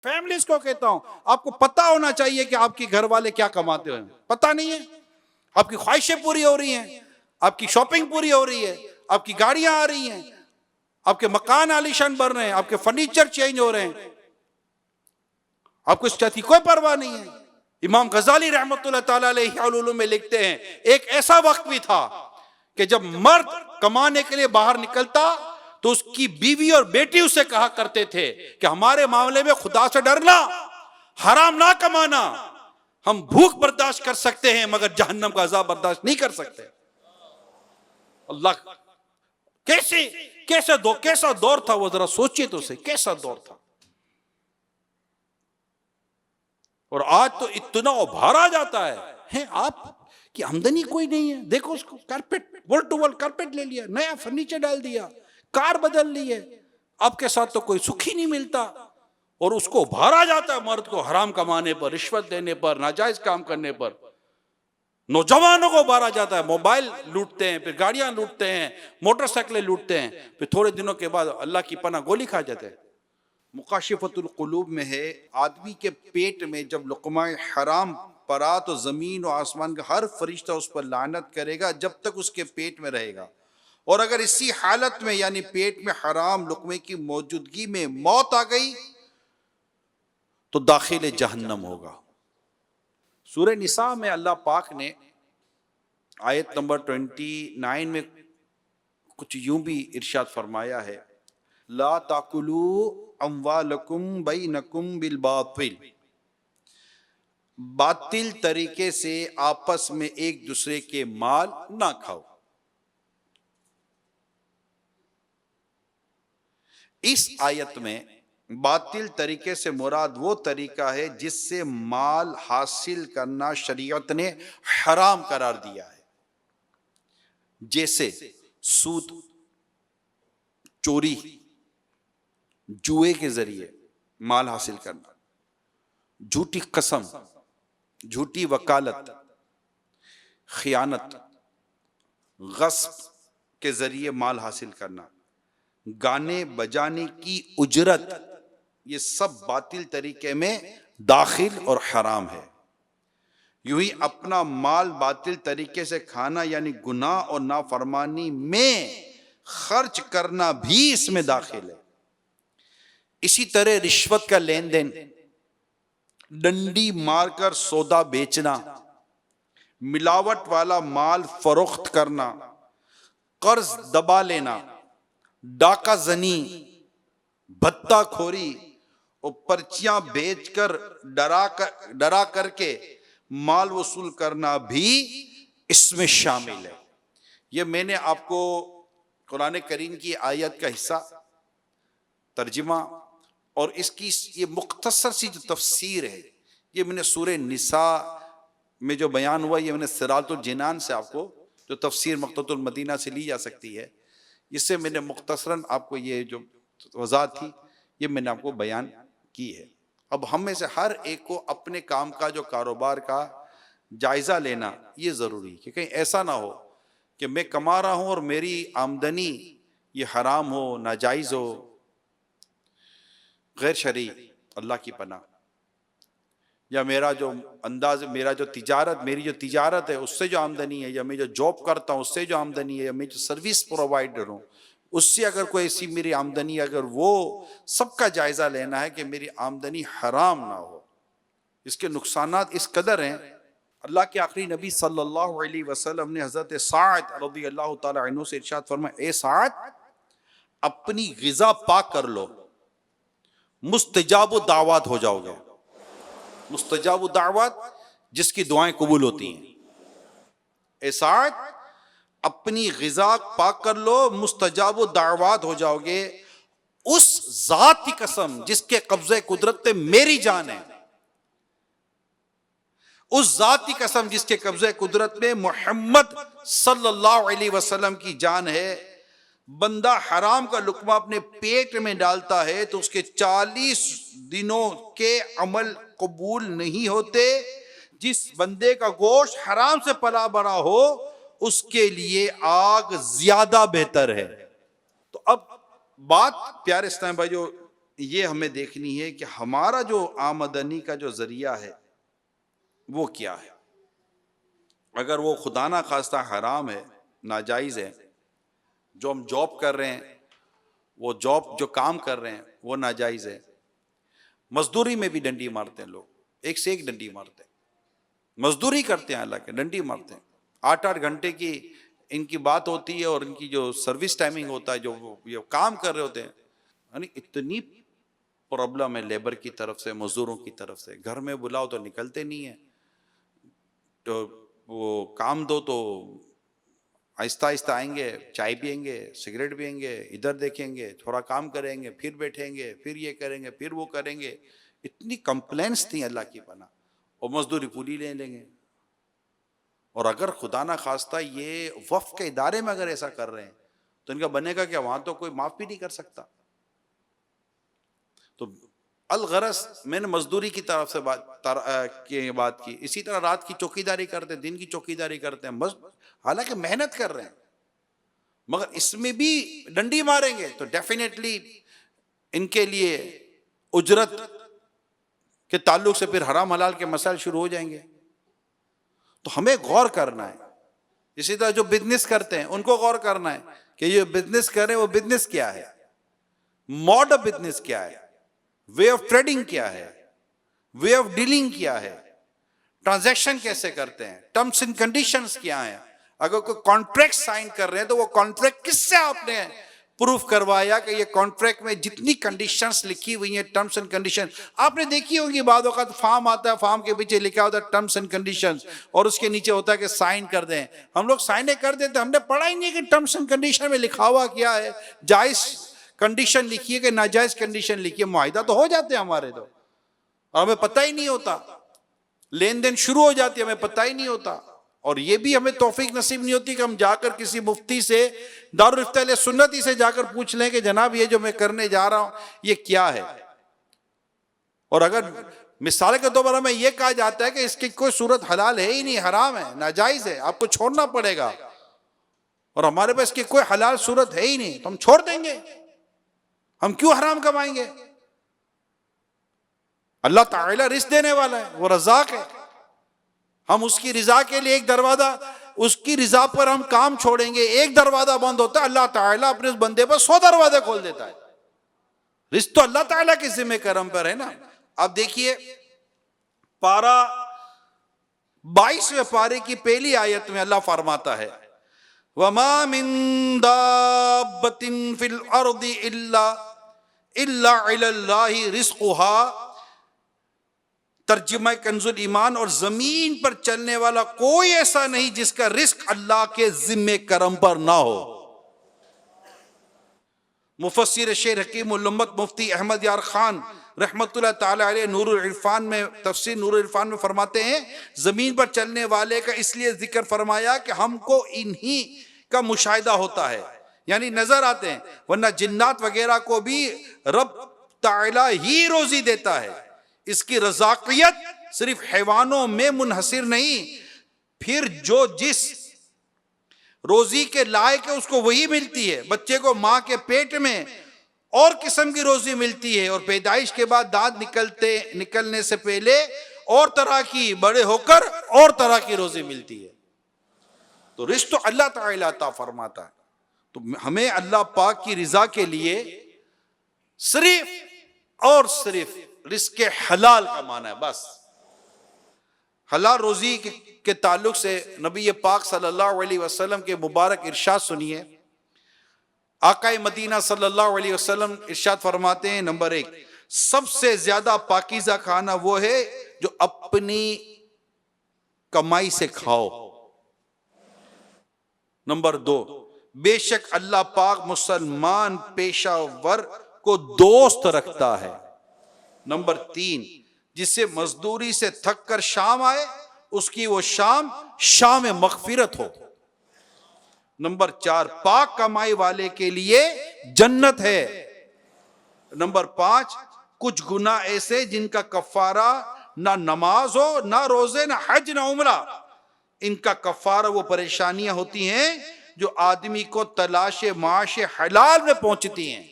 Families کو کہتا ہوں، آپ کو پتہ ہونا چاہیے کہ آپ کے گھر والے کیا کماتے ہیں. پتہ نہیں ہے. آپ کی خواہشیں پوری ہو رہی ہیں، آپ کی شاپنگ پوری ہو رہی ہے، آپ کی گاڑیاں آ رہی ہیں، آپ کے مکان عالیشان بن رہے ہیں، آپ کے فرنیچر چینج ہو رہے ہیں، آپ کو اس چیز کی کوئی پرواہ نہیں ہے. امام غزالی رحمۃ اللہ تعالی علیہ العلوم میں لکھتے ہیں ایک ایسا وقت بھی تھا کہ جب مرد کمانے کے لیے باہر نکلتا تو اس کی بیوی اور بیٹی اسے کہا کرتے تھے کہ ہمارے معاملے میں خدا سے ڈرنا، حرام نہ کمانا، ہم بھوک برداشت کر سکتے ہیں مگر جہنم کا عذاب برداشت نہیں کر سکتے. اللہ کیسا دور تھا وہ، ذرا سوچئے تو صحیح کیسا دور تھا. اور آج تو اتنا ابھارا جاتا ہے آپ کی آمدنی کوئی نہیں ہے، دیکھو اس کو کارپیٹ وال ٹو وال کارپیٹ لے لیا، نیا فرنیچر ڈال دیا، کار بدل لی ہے، آپ کے ساتھ تو کوئی سکھ ہی نہیں ملتا. اور اس کو ابھارا جاتا ہے مرد کو حرام کمانے پر، رشوت دینے پر، ناجائز کام کرنے پر. نوجوانوں کو ابھارا جاتا ہے، موبائل لوٹتے ہیں، پھر گاڑیاں لوٹتے ہیں، موٹر سائیکلیں لوٹتے ہیں، پھر تھوڑے دنوں کے بعد اللہ کی پناہ گولی کھا جاتے ہیں. مکاشفۃ القلوب میں ہے آدمی کے پیٹ میں جب لقمہ حرام پڑا تو زمین و آسمان کا ہر فرشتہ اس پر لعنت کرے گا جب تک اس کے پیٹ میں رہے گا. اور اگر اسی حالت میں یعنی پیٹ میں حرام لقمے کی موجودگی میں موت آ گئی تو داخل جہنم ہوگا. سورہ نساء میں اللہ پاک نے آیت نمبر 29 میں کچھ یوں بھی ارشاد فرمایا ہے، لا تاکلوا اموالکم بینکم بالباطل، باطل طریقے سے آپس میں ایک دوسرے کے مال نہ کھاؤ. اس آیت میں باطل طریقے سے مراد وہ طریقہ ہے جس سے مال حاصل کرنا شریعت نے حرام قرار دیا ہے، جیسے سود، چوری، جوئے کے ذریعے مال حاصل کرنا، جھوٹی قسم، جھوٹی وکالت، خیانت، غصب کے ذریعے مال حاصل کرنا، گانے بجانے کی اجرت، یہ سب باطل طریقے میں داخل اور حرام ہے. یوں ہی اپنا مال باطل طریقے سے کھانا یعنی گناہ اور نافرمانی میں خرچ کرنا بھی اس میں داخل ہے. اسی طرح رشوت کا لین دین، ڈنڈی مار کر سودا بیچنا، ملاوٹ والا مال فروخت کرنا، قرض دبا لینا، ڈاکہ زنی، بھتہ خوری اور پرچیاں بیچ کر ڈرا کر کے مال وصول کرنا بھی اس میں شامل ہے. یہ میں نے آپ کو قرآن کریم کی آیت کا حصہ، ترجمہ اور اس کی یہ مختصر سی جو تفسیر ہے، یہ میں نے سورہ نساء میں جو بیان ہوا، یہ میں نے سراۃ الجنان سے آپ کو جو تفسیر مقتۃ المدینہ سے لی جا سکتی ہے، اس سے میں نے مختصراً آپ کو یہ جو وضاحت تھی یہ میں نے آپ کو بیان کی ہے. اب ہم میں سے ہر ایک کو اپنے کام کا جو کاروبار کا جائزہ لینا یہ ضروری ہے کہ کہیں ایسا نہ ہو کہ میں کما رہا ہوں اور میری آمدنی یہ حرام ہو، ناجائز ہو، غیر شرعی، اللہ کی پناہ، یا میرا جو انداز، میری جو تجارت ہے اس سے جو آمدنی ہے، یا میں جو جاب کرتا ہوں اس سے جو آمدنی ہے، یا میں جو سروس پرووائڈر ہوں اس سے اگر کوئی ایسی میری آمدنی، اگر وہ سب کا جائزہ لینا ہے کہ میری آمدنی حرام نہ ہو. اس کے نقصانات اس قدر ہیں. اللہ کے آخری نبی صلی اللہ علیہ وسلم نے حضرت سعد رضی اللہ تعالی عنہ سے ارشاد فرمایا، اے سعد اپنی غذا پاک کر لو، مستجاب الدعوات ہو جاؤ گے. مستجاب الدعوات جس کی دعائیں قبول ہوتی ہیں. اے سعد اپنی غذا پاک کر لو، مستجاب الدعوات ہو جاؤ گے. اس ذات کی قسم جس کے قبضے قدرت پہ میری جان ہے، اس ذات کی قسم جس کے قبضے قدرت میں محمد صلی اللہ علیہ وسلم کی جان ہے، بندہ حرام کا لقمہ اپنے پیٹ میں ڈالتا ہے تو اس کے 40 دنوں کے عمل قبول نہیں ہوتے. جس بندے کا گوشت حرام سے پلا بڑا ہو اس کے لیے آگ زیادہ بہتر ہے. تو اب بات پیارے اسلام بھائی جو یہ ہمیں دیکھنی ہے کہ ہمارا جو آمدنی کا جو ذریعہ ہے وہ کیا ہے. اگر وہ خدا نہ خواستہ حرام ہے، ناجائز ہے، جو ہم جاب کر رہے ہیں، وہ جاب جو کام کر رہے ہیں وہ ناجائز ہے. مزدوری میں بھی ڈنڈی مارتے ہیں لوگ، ایک سے ایک ڈنڈی مارتے ہیں. مزدوری کرتے ہیں اللہ کے، ڈنڈی مارتے ہیں. 8 گھنٹے کی ان کی بات ہوتی ہے اور ان کی جو سروس ٹائمنگ ہوتا ہے، جو یہ کام کر رہے ہوتے ہیں، یعنی اتنی پرابلم ہے لیبر کی طرف سے، مزدوروں کی طرف سے. گھر میں بلاؤ تو نکلتے نہیں ہیں، تو وہ کام دو تو آہستہ آہستہ آئیں گے، چائے پئیں گے، سگریٹ پئیں گے، ادھر دیکھیں گے، تھوڑا کام کریں گے، پھر بیٹھیں گے، پھر یہ کریں گے، پھر وہ کریں گے. اتنی کمپلینس تھیں اللہ کی پناہ، اور مزدوری پوری لے لیں گے. اور اگر خدا نہ خواستہ یہ وقف کے ادارے میں اگر ایسا کر رہے ہیں تو ان کا بنے گا کہ وہاں تو کوئی معاف بھی نہیں کر سکتا. تو الغرض میں نے مزدوری کی طرف سے بات کی. اسی طرح رات کی چوکیداری کرتے ہیں، دن کی چوکیداری کرتے ہیں، حالانکہ محنت کر رہے ہیں، مگر اس میں بھی ڈنڈی ماریں گے تو ڈیفینیٹلی ان کے لیے اجرت کے تعلق سے پھر حرام حلال کے مسائل شروع ہو جائیں گے. تو ہمیں غور کرنا ہے. اسی طرح جو بزنس کرتے ہیں ان کو غور کرنا ہے کہ یہ بزنس کریں، وہ بزنس کیا ہے، موڈ آف بزنس کیا ہے، وے آف ٹریڈنگ کیا ہے، وے آف ڈیلنگ کیا ہے، ٹرانزیکشن کیسے کرتے ہیں، ٹرمز اینڈ کنڈیشنز کیا ہیں. اگر کوئی کانٹریکٹ سائن کر رہے ہیں تو وہ کانٹریکٹ کس سے آپ نے پروف کروایا کہ یہ کانٹریکٹ میں جتنی کنڈیشنز لکھی ہوئی ہیں، ٹرمز اینڈ کنڈیشن آپ نے دیکھی ہوگی. بعض اوقات فارم آتا ہے، فارم کے پیچھے لکھا ہوتا ہے ٹرمز اینڈ کنڈیشنز، اور اس کے نیچے ہوتا ہے کہ سائن کر دیں. ہم لوگ سائن کر دیتے، ہم نے پڑھا ہی نہیں کہ ٹرمز اینڈ کنڈیشن میں لکھا ہوا کیا ہے. جائز کنڈیشن لکھی ہے کہ ناجائز کنڈیشن لکھی ہے، معاہدہ تو ہو جاتے ہیں ہمارے تو، اور ہمیں پتہ ہی نہیں ہوتا. لین دین شروع ہو جاتی ہے، ہمیں پتہ ہی نہیں ہوتا. اور یہ بھی ہمیں توفیق نصیب نہیں ہوتی کہ ہم جا کر کسی مفتی سے، دارالفتہ علیہ سنتی سے جا کر پوچھ لیں کہ جناب یہ جو میں کرنے جا رہا ہوں یہ کیا ہے. اور اگر مثال کے طور پر ہمیں یہ کہا جاتا ہے کہ اس کی کوئی صورت حلال ہے ہی نہیں، حرام ہے، ناجائز ہے، آپ کو چھوڑنا پڑے گا، اور ہمارے پاس اس کی کوئی حلال صورت ہے ہی نہیں، تو ہم چھوڑ دیں گے. ہم کیوں حرام کمائیں گے؟ اللہ تعالیٰ رزق دینے والا ہے، وہ رزاق ہے. ہم اس کی رضا کے لیے ایک دروازہ، اس کی رضا پر ہم کام چھوڑیں گے، ایک دروازہ بند ہوتا ہے، اللہ تعالیٰ اپنے اس بندے پر 100 دروازے کھول دیتا ہے. رزق تو اللہ تعالیٰ کے ذمہ کرم پر ہے نا. اب دیکھیے پارہ 22ویں پارے کی پہلی آیت میں اللہ فرماتا ہے وَمَا مِن دَابَّةٍ فِي الْأَرْضِ إِلَّا عَلَى اللَّهِ رِزْقُهَا. ترجمہ کنز الایمان، اور زمین پر چلنے والا کوئی ایسا نہیں جس کا رزق اللہ کے ذمہ کرم پر نہ ہو. مفسر شیر حکیم الامت مفتی احمد یار خان رحمت اللہ تعالی علیہ نور العرفان میں، تفسیر نور العرفان میں فرماتے ہیں زمین پر چلنے والے کا اس لیے ذکر فرمایا کہ ہم کو انہی کا مشاہدہ ہوتا ہے، یعنی نظر آتے ہیں، ورنہ جنات وغیرہ کو بھی رب تعالی ہی روزی دیتا ہے. اس کی رزاقیت صرف حیوانوں میں منحصر نہیں، پھر جو جس روزی کے لائق ہے اس کو وہی ملتی ہے. بچے کو ماں کے پیٹ میں اور قسم کی روزی ملتی ہے، اور پیدائش کے بعد دانت نکلنے سے پہلے اور طرح کی، بڑے ہو کر اور طرح کی روزی ملتی ہے. تو رزق تو اللہ تعالیٰ عطا فرماتا ہے. تو ہمیں اللہ پاک کی رضا کے لیے صرف اور صرف رزق حلال کا معنی ہے. بس حلال روزی کے تعلق سے نبی پاک صلی اللہ علیہ وسلم کے مبارک ارشاد سنیے. آقا مدینہ صلی اللہ علیہ وسلم ارشاد فرماتے ہیں نمبر 1، سب سے زیادہ پاکیزہ کھانا وہ ہے جو اپنی کمائی سے کھاؤ. نمبر 2، بے شک اللہ پاک مسلمان پیشہ ور کو دوست رکھتا ہے. نمبر 3، جس سے مزدوری سے تھک کر شام آئے اس کی وہ شام مغفرت ہو. نمبر 4، پاک کمائی والے کے لیے جنت ہے. نمبر 5، کچھ گناہ ایسے جن کا کفارہ نہ نماز ہو، نہ روزے، نہ حج، نہ عمرہ. ان کا کفارہ وہ پریشانیاں ہوتی ہیں جو آدمی کو تلاش معاش حلال میں پہنچتی ہیں.